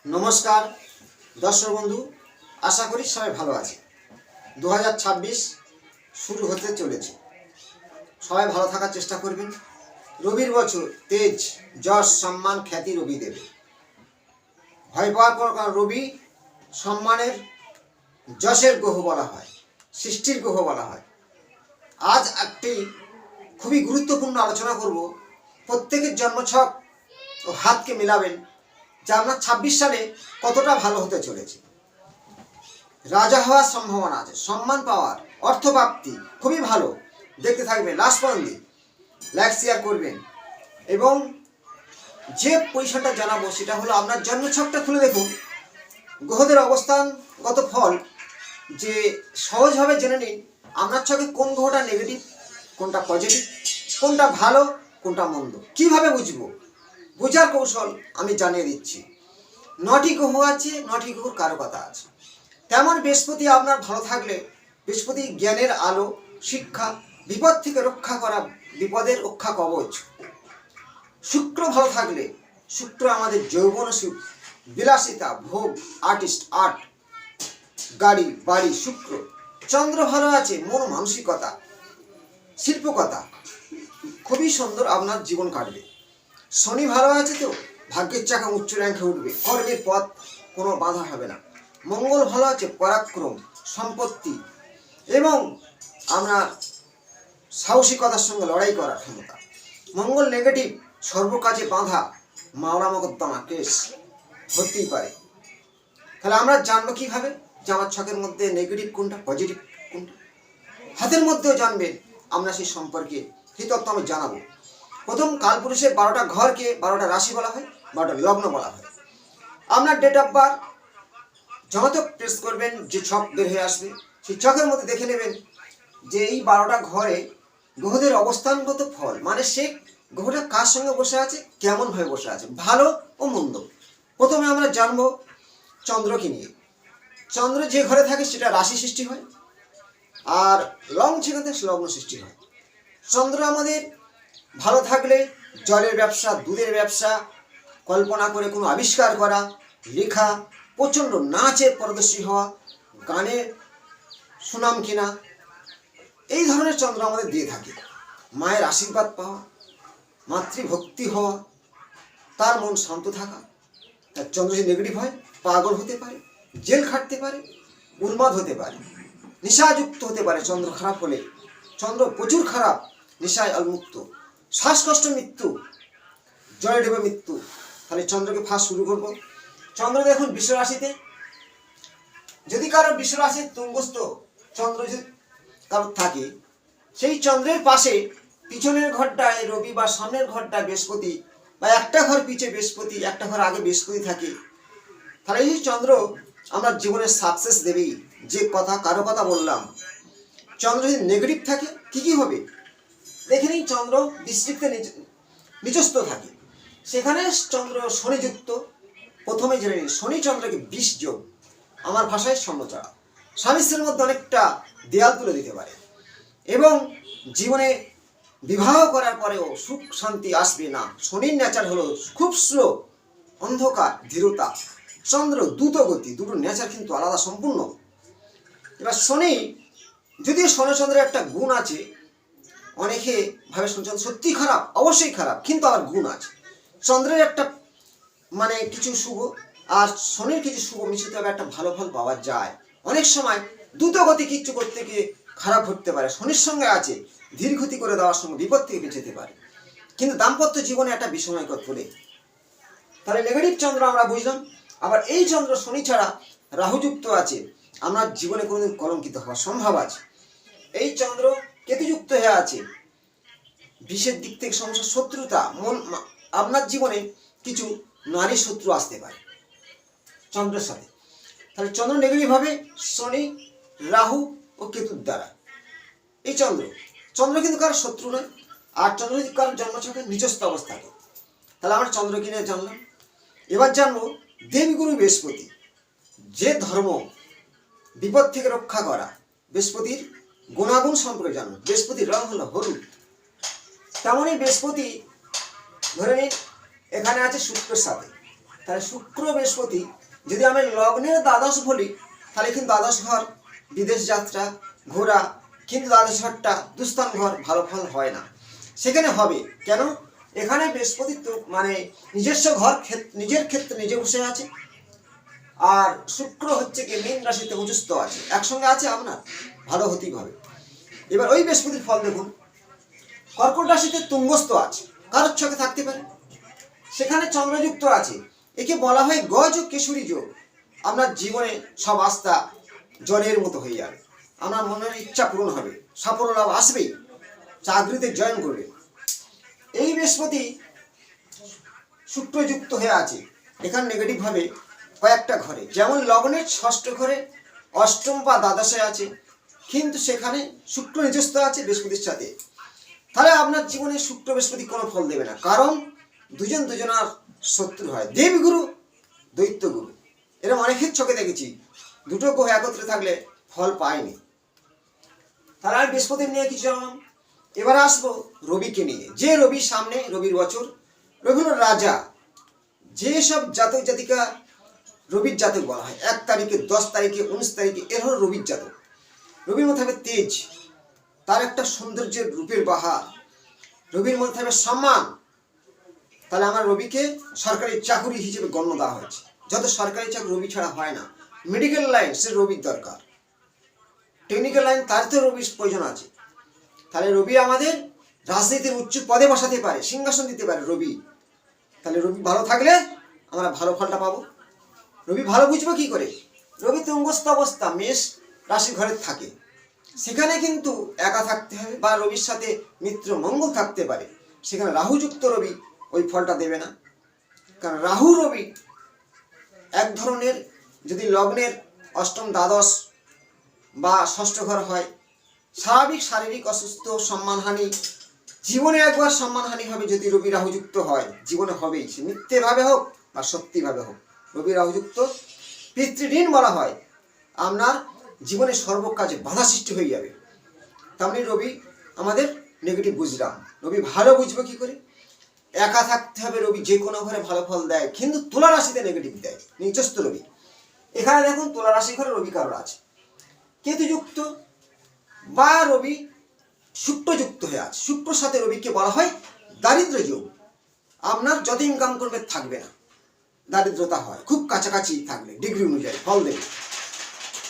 নমস্কার দর্শক বন্ধু, আশা করি সবাই ভালো আছে। 2026 শুরু হতে চলেছে, সবাই ভালো থাকার চেষ্টা করবেন। রবির বছর, তেজ যশ সম্মান খ্যাতি রবি দেবে। ভয় পাওয়ার কোনো কারণ, রবি সম্মানের যশের গ্রহ বলা হয়, সৃষ্টির গ্রহ বলা হয়। আজ একটি খুবই গুরুত্বপূর্ণ আলোচনা করব। প্রত্যেকের জন্মছক ও হাতকে মিলাবেন যে আপনার 26 সালে কতটা ভালো হতে চলেছে। রাজা হওয়ার সম্ভাবনা আছে, সম্মান পাওয়ার, অর্থপ্রাপ্তি খুবই ভালো। দেখতে থাকবেন, লাস্ট পর্যন্ত লাইক শেয়ার করবেন। এবং যে পজিশনটা জানাবো সেটা হলো আপনার জন্মছকটা খুলে দেখুন, গ্রহদের অবস্থানগত ফল যে সহজভাবে জেনে নিন আপনার ছকে কোন গ্রহটা নেগেটিভ, কোনটা পজিটিভ, কোনটা ভালো, কোনটা মন্দ। কিভাবে বুঝবো? বোঝার কৌশল আমি জানিয়ে দিচ্ছি। 9টি গ্রহ আছে, 9টি গ্রহর কারকতা আছে। তেমন বৃহস্পতি আপনার ভালো থাকলে, বৃহস্পতি জ্ঞানের আলো, শিক্ষা, বিপদ থেকে রক্ষা করা, বিপদের রক্ষা কবচ। শুক্র ভালো থাকলে, শুক্র আমাদের যৌবন সুখ, বিলাসিতা, ভোগ, আর্টিস্ট, আর্ট, গাড়ি বাড়ি। শুক্র। চন্দ্র ভালো আছে, মন মানসিকতা, শিল্পকতা, খুবই সুন্দর আপনার জীবন কাটবে। শনি ভালো আছে তো ভাগ্যের চাকা উচ্চ র্যাঙ্কে উঠবে, কর্মের পথ কোনো বাধা হবে না। মঙ্গল ভালো আছে, পরাক্রম, সম্পত্তি এবং আপনার সাহসিকতার সঙ্গে লড়াই করার ক্ষমতা। মঙ্গল নেগেটিভ, সর্বকাজে বাধা, মামলা মোকদ্দমা, কেস হতেই পারে। তাহলে আমরা জানবো কিভাবে যে আমার ছকের মধ্যে নেগেটিভ কোনটা, পজিটিভ কোনটা। হাতের মধ্যেও জানবেন আমরা সেই সম্পর্কে সেই তত্ত্ব আমি জানাবো। প্রথম, কালপুরুষের 12টা ঘরকে 12টা রাশি বলা হয়, 12টা লগ্ন বলা হয়। আপনার ডেট অফ বার্থ যত প্রেস করবেন যে ছক বের হয়ে আসবে, সেই ছকের মধ্যে দেখে নেবেন যে এই 12টা ঘরে গ্রহদের অবস্থানগত ফল, মানে সে গ্রহটা কার সঙ্গে বসে আছে, কেমন ভাবে বসে আছে, ভালো ও মন্দ। প্রথমে আমরা জানবো চন্দ্রকে নিয়ে। চন্দ্র যে ঘরে থাকে সেটা রাশি সৃষ্টি হয়, আর লং যেখানে লগ্ন সৃষ্টি হয়। চন্দ্র আমাদের ভালো থাকলে জলের ব্যবসা, দুধের ব্যবসা, কল্পনা করে কোনো আবিষ্কার করা, লেখা, প্রচণ্ড নাচের পারদর্শী হওয়া, গানের সুনাম কেনা, এই ধরনের চন্দ্র আমাদের দিয়ে থাকে। মায়ের আশীর্বাদ পাওয়া, মাতৃভক্তি হওয়া, তার মন শান্ত থাকা। তার চন্দ্র যদি নেগেটিভ হয়, পাগল হতে পারে, জেল খাটতে পারে, উন্মাদ হতে পারে, নেশাযুক্ত হতে পারে। চন্দ্র খারাপ হলে, চন্দ্র প্রচুর খারাপ, নেশায় অলমুক্ত, শ্বাসকষ্ট, মৃত্যু, জলে ডুবে মৃত্যু। তাহলে চন্দ্রকে ফার্স্ট শুরু করবো। চন্দ্র দেখুন বৃষ রাশিতে, যদি কারো বৃষ রাশির তুঙ্গস্থ চন্দ্র যদি কারোর থাকে, সেই চন্দ্রের পাশে পিছনের ঘরটায় রবি বা সামনের ঘরটায় বৃহস্পতি, বা একটা ঘর পিছে বৃহস্পতি, একটা ঘর আগে বৃহস্পতি থাকে, তাহলে এই চন্দ্র আমরা জীবনের সাকসেস দেবেই। যে কথা কারো কথা বললাম, চন্দ্র যদি নেগেটিভ থাকে কি কি হবে দেখে নিন। চন্দ্র বৃশ্চিকে নিচস্থ থাকে, সেখানে চন্দ্র শনিযুক্ত। প্রথমে জেনে নিন শনি চন্দ্রকে 20 যোগ, আমার ভাষায় স্বর্ণচড়া। স্বামী স্ত্রীর মধ্যে অনেকটা দেয়াল তুলে দিতে পারে, এবং জীবনে বিবাহ করার পরেও সুখ শান্তি আসবে না। শনির নেচার হলো খুব স্লো, অন্ধকার, ধীরতা। চন্দ্র দ্রুত গতি, দুটো নেচার কিন্তু আলাদা সম্পূর্ণ। এবার শনি, যদিও শনিচন্দ্রের একটা গুণ আছে, অনেকে ভাবে শনিচন্দ্র সত্যি খারাপ, অবশ্যই খারাপ, কিন্তু আবার গুণ আছে। চন্দ্রের একটা মানে কিছু শুভ আর শনির কিছু শুভ মিশ্রিত হবে, একটা ভালো ফল পাওয়া যায়। অনেক সময় দ্রুত গতি কিচ্ছু করতে গিয়ে খারাপ হতে পারে, শনির সঙ্গে আছে, ধীর গতি করে দেওয়ার সঙ্গে বিপদ থেকে বেঁচে যেতে পারে, কিন্তু দাম্পত্য জীবনে একটা বিষময়কর ফলে। তাহলে নেগেটিভ চন্দ্র আমরা বুঝলাম। আবার এই চন্দ্র শনি ছাড়া রাহুযুক্ত আছে, আমরা জীবনে কোনোদিন কলঙ্কিত হওয়ার সম্ভব আছে। এই চন্দ্র কেতুযুক্ত হয়ে আছে, বিষের দিক থেকে সমস্যা, শত্রুতা, মন, আপনার জীবনে কিছু নারী শত্রু আসতে পারে চন্দ্রের সাথে। তাহলে চন্দ্র নেগেটিভ হবে শনি, রাহু ও কেতুর দ্বারা। এই চন্দ্র কিন্তু কারোর শত্রু নয়। আর চন্দ্র যদি কারোর জন্মছকে নিচস্থ অবস্থাতে, তাহলে আমরা চন্দ্রকে নিয়ে জানলাম। এবার জানবো দেবগুরু বৃহস্পতি। যে ধর্ম বিপদ থেকে রক্ষা করা, বৃহস্পতির গুণাগুণ সম্পর্কে জানবো। বৃহস্পতির রং হলো হলুদ। তেমনই বৃহস্পতি ধরে নিন এখানে আছে শুক্রের সাথে, তাহলে শুক্র বৃহস্পতি যদি আমি লগ্নের দ্বাদশ বলি, তাহলে কিন্তু দ্বাদশ ঘর বিদেশ যাত্রা, ঘোরা, কিন্তু দ্বাদশ ঘরটা দুস্থান ঘর, ভালো ফল হয় না। সেখানে হবে কেন? এখানে বৃহস্পতি তো মানে নিজস্ব ঘর, নিজের ক্ষেত্রে নিজে বসে আছে, আর শুক্র হচ্ছে কি মীন রাশিতে উচ্চস্থ আছে, একসঙ্গে আছে, আপনার ভালো হতেই হবে। এবার ওই বৃহস্পতির ফল দেখুন, কর্কট রাশিতে তুঙ্গস্থ আছে, কারোর ছকে থাকতে পারে, সেখানে চন্দ্রযুক্ত আছে। একে বলা হয় গযোগ কেশরী যোগ। আপনার জীবনে সব আস্থা জলের মতো হয়ে যাবে, আপনার মনের ইচ্ছা পূরণ হবে, সাফল্য লাভ আসবেই, চাকরিতে জয়েন করবে। এই বৃহস্পতি শুক্রযুক্ত হয়ে আছে, এখানে নেগেটিভ ভাবে কয়েকটা ঘরে, যেমন লগ্নের ষষ্ঠ ঘরে অষ্টম বা দ্বাদশে আছে, কিন্তু সেখানে শুক্র নিজস্ব আছে বৃহস্পতির সাথে। তাহলে আপনার জীবনে শুক্র বৃহস্পতি কোনো ফল দেবে না, কারণ দুজন দুজনার শত্রু হয়। দেবগুরু দৈত্যগুরু, এরকম অনেকের চোখে দেখেছি, দুটো গ্রহ একত্রে থাকলে ফল পায়নি। তাহলে আমি বৃহস্পতি নিয়ে কিছু জানলাম। এবার আসবো রবিকে নিয়ে। যে রবির সামনে, রবির বছর, রবি হল রাজা। যেসব জাতক জাতিকা রবির জাতক বলা হয়, 1 তারিখে, 10 তারিখে, 19 তারিখে, এর হল রবির জাতক। রবির মধ্যে থাকবে তেজ, তার একটা সৌন্দর্যের রূপের বাহার, রবির মধ্যে থাকবে সম্মান। তাহলে আমার রবিকে সরকারি চাকুরি হিসেবে গণ্য দেওয়া হয়েছে। যত সরকারি চাকরি রবি ছাড়া হয় না। মেডিকেল লাইন, সে রবির দরকার। টেকনিক্যাল লাইন, তার তো রবির প্রয়োজন আছে। তাহলে রবি আমাদের রাজনীতির উচ্চ পদে বসাতে পারে, সিংহাসন দিতে পারে রবি। তাহলে রবি ভালো থাকলে আমরা ভালো ফলটা পাবো। রবি ভালো বুঝবো কি করে? রবি তুঙ্গস্থ অবস্থা মেষ রাশির ঘরে থাকে, সেখানে কিন্তু একা থাকতে হবে, বা রবির সাথে মিত্র মঙ্গল থাকতে পারে। সেখানে রাহুযুক্ত রবি ওই ফলটা দেবে না, কারণ রাহু রবি এক ধরনের, যদি লগ্নের অষ্টম, দ্বাদশ বা ষষ্ঠ ঘর হয়, স্বাভাবিক শারীরিক অসুস্থ, সম্মানহানি, জীবনে একবার সম্মানহানি হবে। যদি রবি রাহুযুক্ত হয়, জীবনে হবেই, সে মিথ্যেভাবে হোক বা সত্যিভাবে হোক। রবি রাহুযুক্ত পিতৃঋণ বলা হয়, আপনার জীবনে সর্বকাজে বাধা সৃষ্টি হয়ে যাবে। তেমনি রবি আমাদের নেগেটিভ বুঝলাম। রবি ভালো বুঝবো কি করে? একা থাকতে হবে, রবি যে কোনো ঘরে ভালো ফল দেয়, কিন্তু তুলা রাশিতে নেগেটিভ দেয়, নিজস্ব রবি। এখানে দেখুন তুলা রাশি ঘরে রবি কারোর আছে, কেতুযুক্ত বা রবি শুক্রযুক্ত হয়ে আছে। শুক্রর সাথে রবিকে বলা হয় দারিদ্র যোগ। আপনার যত ইনকাম করবে থাকবে না, দারিদ্রতা হয়, খুব কাছাকাছি থাকলে ডিগ্রি অনুযায়ী ফল দেবে।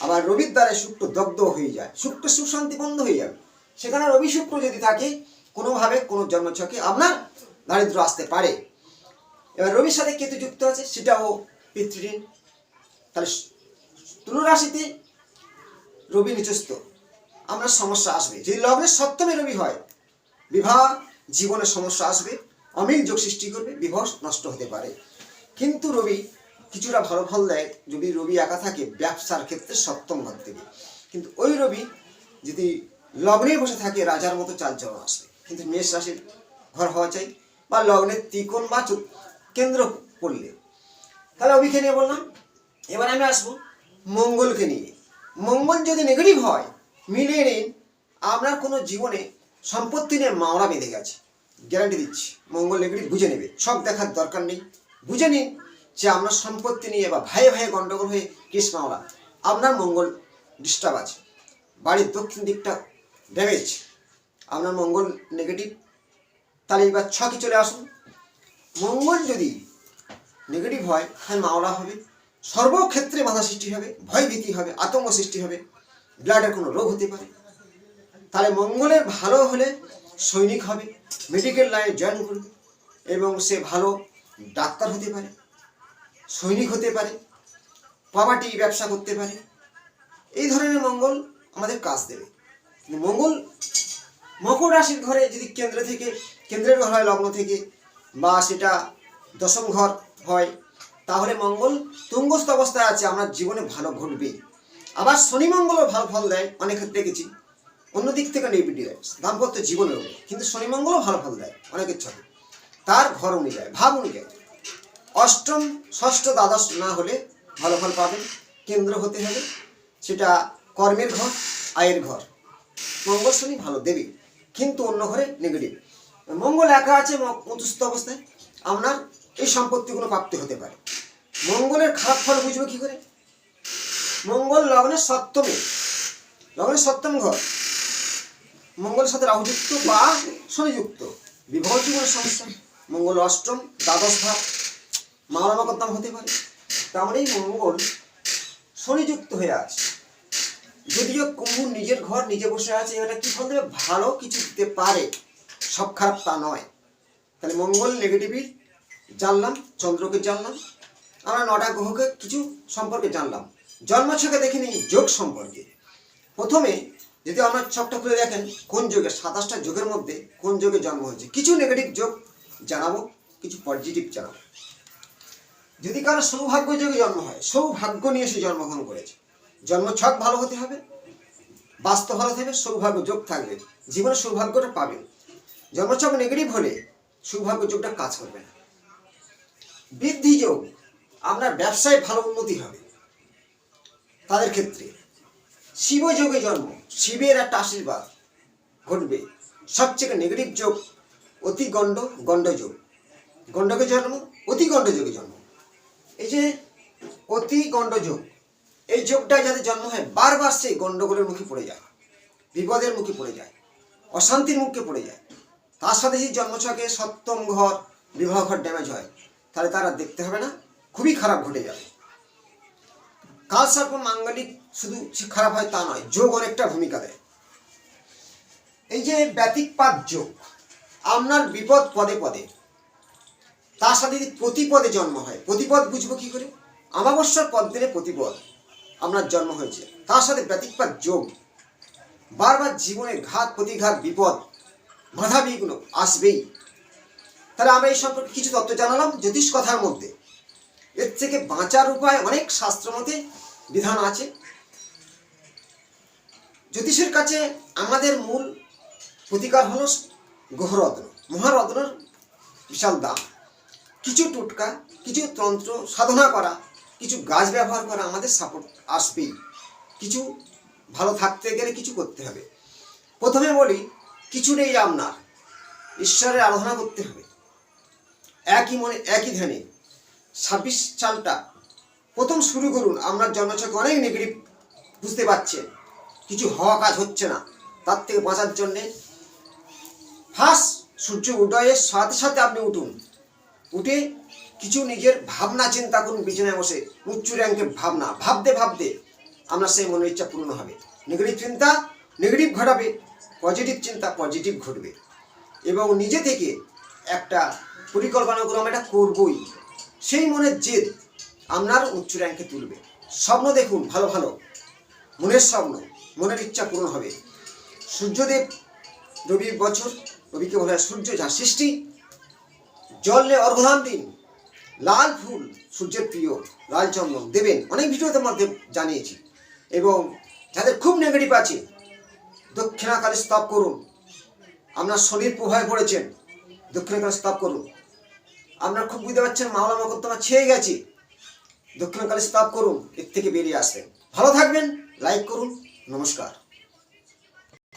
আবার রবির দ্বারা শুক্র দগ্ধ হয়ে যায়, শুক্র সুশান্তি বন্ধ হয়ে যাবে। সেখানে রবি শুক্র যদি থাকে, কোনোভাবে কোনো জন্মছকে আপনার দারিদ্র আসতে পারে। এবার রবির সাথে কেতু যুক্ত আছে, সেটাও পিতৃঋণ। তাহলে তুলা রাশিতে রবি নিচস্থ, আপনার সমস্যা আসবে। যদি লগ্নের সপ্তমে রবি হয়, বিবাহ জীবনে সমস্যা আসবে, অমিল যোগ সৃষ্টি করবে, বিবাহ নষ্ট হতে পারে। কিন্তু রবি কিছুটা ভালো ফল দেয় যদি রবি একা থাকে ব্যবসার ক্ষেত্রে সপ্তম ঘর থেকে। কিন্তু ওই রবি যদি লগ্নে বসে থাকে, রাজার মতো চালচলন আসবে। কিন্তু মেষ রাশির ঘর হওয়া চাই, বা লগ্নের ত্রিকোণ বা কেন্দ্র পড়লে। তাহলে রবিকে নিয়ে বললাম। এবার আমি আসবো মঙ্গলকে নিয়ে। মঙ্গল যদি নেগেটিভ হয়, মিলিয়ে নিন আপনার কোনো জীবনে সম্পত্তি নিয়ে মামলা বেঁধে গেছে, গ্যারান্টি দিচ্ছি। মঙ্গল নেগেটিভ বুঝে নেবে, সব দেখার দরকার নেই, বুঝে নিন যে আপনার সম্পত্তি নিয়ে বা ভাইয়ে ভাইয়ে গন্ডগোল হয়ে কেস মামলা, আপনার মঙ্গল ডিস্টার্ব আছে, বাড়ির দক্ষিণ দিকটা ড্যামেজ, আপনার মঙ্গল নেগেটিভ। তাহলে এবার ছকে চলে আসুন। মঙ্গল যদি নেগেটিভ হয়, তাহলে মামলা হবে, সর্বক্ষেত্রে বাধা সৃষ্টি হবে, ভয়ভীতি হবে, আতঙ্ক সৃষ্টি হবে, ব্লাডের কোনো রোগ হতে পারে। তাহলে মঙ্গলের ভালো হলে সৈনিক হবে, মেডিকেল লাইনে জয়েন করবে, এবং সে ভালো ডাক্তার হতে পারে, সৈনিক হতে পারে, প্রপার্টি ব্যবসা করতে পারে। এই ধরনের মঙ্গল আমাদের কাজ দেবে। মঙ্গল মকর রাশির ঘরে যদি কেন্দ্রের ঘর হয়, লগ্ন থেকে, বা সেটা দশম ঘর হয়, তাহলে মঙ্গল তুঙ্গস্থ অবস্থায় আছে, আমার জীবনে ভালো ঘটবে। আবার শনি মঙ্গলও ভালো ফল দেয়, অনেক ক্ষেত্রে দেখেছি। অন্য দিক থেকে নেগেটিভ দাম্পত্য জীবনেও, কিন্তু শনি মঙ্গলও ভালো ফল দেয় অনেকের ছকে, তার ঘর অনুযায়ী, ভাব অনুযায়ী। অষ্টম, ষষ্ঠ, দ্বাদশ না হলে ভালো ফল পাবেন। কেন্দ্র হতে হবে, সেটা কর্মের ঘর, আয়ের ঘর। মঙ্গল শনি ভালো দেবে, কিন্তু অন্য ঘরে নেগেটিভ। মঙ্গল একা আছে মধ্যস্থ অবস্থায়, আপনার এই সম্পত্তিগুলো প্রাপ্তি হতে পারে। মঙ্গলের খারাপ ফল বুঝবো কি করে? মঙ্গল লগ্নের সপ্তমে, লগ্নের সপ্তম ঘর, মঙ্গলের সাথে রাহুযুক্ত বা শনিযুক্ত, বিবাহ জীবনের সমস্যা। মঙ্গল অষ্টম, দ্বাদশ ভাব, মামলা মোকদ্দমা হতে পারে। তার মানে মঙ্গল শনিযুক্ত হয়ে আছে। যদিও কুম্ভ নিজের ঘর নিজে বসে আছে, এটা কি ফল দেবে? ভালো কিছু দিতে পারে, সব খারাপ তা নয়। তাহলে মঙ্গল নেগেটিভই জানলাম, চন্দ্রকে জানলাম, আমরা 9টা গ্রহকে কিছু সম্পর্কে জানলাম। জন্মছকে দেখে নিই যোগ সম্পর্কে। প্রথমে যদি আমরা ছকটা খুলে দেখেন কোন যোগে, 27টা যোগের মধ্যে কোন যোগে জন্ম হয়েছে, কিছু নেগেটিভ যোগ জানাবো, কিছু পজিটিভ জানাবো। যদি কারো সৌভাগ্য যোগে জন্ম হয়, সৌভাগ্য নিয়ে সে জন্মগ্রহণ করেছে, জন্মছক ভালো হতে হবে, বাস্তব ভালো থাকবে, সৌভাগ্য যোগ থাকবে, জীবনে সৌভাগ্যটা পাবেন। জন্মছক নেগেটিভ হলে সৌভাগ্য যোগটা কাজ করবে না। বৃদ্ধি যোগ, আপনার ব্যবসায় ভালো উন্নতি হবে তাদের ক্ষেত্রে। শিব যোগে জন্ম, শিবের একটা আশীর্বাদ ঘটবে। সবচেয়ে নেগেটিভ যোগ অতি গণ্ড, গণ্ডযোগ, গণ্ডকে জন্ম, অতি গণ্ডযোগে জন্ম। এই যে অতি গণ্ডযোগ, এই যোগটায় যাদের জন্ম হয় বারবার সেই গণ্ডগোলের মুখে পড়ে যায়, বিপদের মুখে পড়ে যায়, অশান্তির মুখে পড়ে যায়। তার সাথে যদি জন্মছকে সপ্তম ঘর, বিবাহ ঘর ড্যামেজ হয়, তাহলে তারা দেখতে হবে না, খুবই খারাপ ঘটে যাবে। কালসর্প মাঙ্গলিক শুধু খারাপ হয় তা নয়, যোগ অনেকটা ভূমিকা দেয়। এই যে ব্যতিক্পাত যোগ, আপনার বিপদ পদে পদে, তার সাথে যদি প্রতিপদে জন্ম হয়, প্রতিপদ বুঝবো কি করে? অমাবস্যার পদ দিনে প্রতিপদ আপনার জন্ম হয়েছে, তার সাথে ব্যতিক্পাত যোগ, বারবার জীবনে ঘাত প্রতিঘাত, বিপদ, বাধা বিঘ্ন আসবেই। তাহলে আমরা এই সম্পর্কে কিছু তথ্য জানালাম জ্যোতিষ কথার মধ্যে। এর থেকে বাঁচার উপায় অনেক শাস্ত্র মতে বিধান আছে। জ্যোতিষের কাছে আমাদের মূল প্রতিকার হলো গ্রহরত্ন, মহারত্নর বিশাল দাম। কিছু টোটকা, কিছু তন্ত্র সাধনা করা, কিছু গাছ ব্যবহার করা আমাদের সাপোর্ট আসবেই। কিছু ভালো থাকতে গেলে কিছু করতে হবে। প্রথমে বলি, কিছু নেই আপনার, ঈশ্বরের আরাধনা করতে হবে। একই মনে একই ধ্যানে 26 সালটা প্রথম শুরু করুন। আপনার জন্মছকে অনেক নেগেটিভ বুঝতে পারছেন, কিছু হওয়া কাজ হচ্ছে না, তার থেকে বাঁচার জন্যে ফার্স্ট সূর্য উদয়ের সাথে সাথে আপনি উঠুন, উঠে কিছু নিজের ভাবনা চিন্তা করুন। বিছানায় বসে উচ্চ র্যাঙ্কের ভাবনা ভাবতে ভাবতে আপনার সেই মনের ইচ্ছা পূর্ণ হবে। নেগেটিভ চিন্তা নেগেটিভ ঘটাবে, পজিটিভ চিন্তা পজিটিভ ঘটবে। এবং নিজে থেকে একটা পরিকল্পনা করে আমরা এটা করবই, সেই মনের জেদ আপনার উচ্চ র্যাঙ্কে তুলবে। স্বপ্ন দেখুন ভালো ভালো, মনের স্বপ্ন, মনের ইচ্ছা পূরণ হবে। সূর্যদেব রবির বছর, রবিকে বলা হয় সূর্য, যা সৃষ্টি। জলে অর্ঘ্যদান দিন, লাল ফুল সূর্যের প্রিয়, লাল চন্দন দেবেন, অনেক ভিডিওতে মধ্যে জানিয়েছি। এবং যাদের খুব নেগেটিভ আছে, দক্ষিণাকালে স্তব করুন। আপনার শনির প্রভাবে পড়েছেন, দক্ষিণাকালে স্তব করুন। আপনার খুব বুঝতে পারছেন মামলা মোকদ্দমা ছেয়ে গেছে, দক্ষিণাকালে স্তব করুন, এর থেকে বেরিয়ে আসবেন। ভালো থাকবেন, লাইক করুন, নমস্কার।